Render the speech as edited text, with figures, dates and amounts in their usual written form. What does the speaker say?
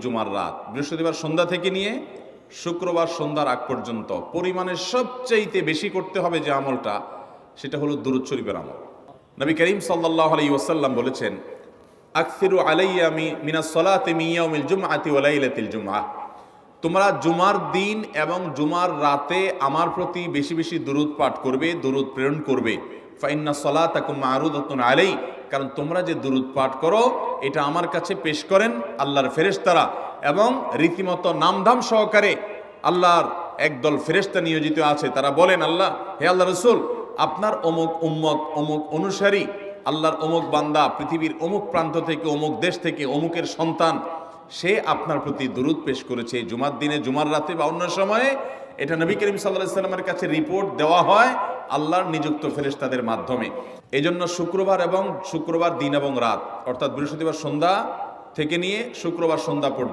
জুমার রাত, বৃহস্পতিবার সন্ধ্যা থেকে নিয়ে শুক্রবার সন্ধ্যার আগ পর্যন্ত পরিমাণের সবচাইতে বেশি করতে হবে যে আমলটা, সেটা হলো দুরূদ শরীফের আমল। নবী করিম সাল্লাল্লাহু আলাইহি ওয়াসাল্লাম বলেছেন, আকসিরু আলাইয়া মিনাস সালাতি মিন ইয়াউমিল জুমআতি ওয়া লাইলাতিল জুমআহ, তোমরা জুমার দিন এবং জুমার রাতে আমার প্রতি বেশি বেশি দুরূদ পাঠ করবে, দুরূদ প্রেরণ করবে। ফাইন্না সালাতাকুম মা'রুদাতুন আলাই, কারণ তোমরা যে দুরূদ পাঠ করো এটা আমার কাছে পেশ করেন আল্লাহর ফেরেশতারা, এবং রীতিমতো নামধাম সহকারে আল্লাহর একদল ফেরেশতা নিয়োজিত আছে। তারা বলেন, আল্লাহ, হে আল্লাহ রসুল, আপনার অমুক উম্মত, অমুক অনুসারী, আল্লাহর অমুক বান্দা পৃথিবীর অমুক প্রান্ত থেকে, অমুক দেশ থেকে, অমুকের সন্তান, সে আপনার প্রতি দুরূদ পেশ করেছে জুমার দিনে, জুমার রাতে বা অন্য সময়ে। এটা নবী করিম সাল্লাল্লাহু আলাইহি ওয়াসাল্লামের কাছে রিপোর্ট দেওয়া হয় আল্লাহর নিযুক্ত ফেরেশতাদের মাধ্যমে। এই জন্য শুক্রবার দিন এবং রাত, অর্থাৎ বৃহস্পতিবার সন্ধ্যা থেকে নিয়ে শুক্রবার সন্ধ্যা পর্যন্ত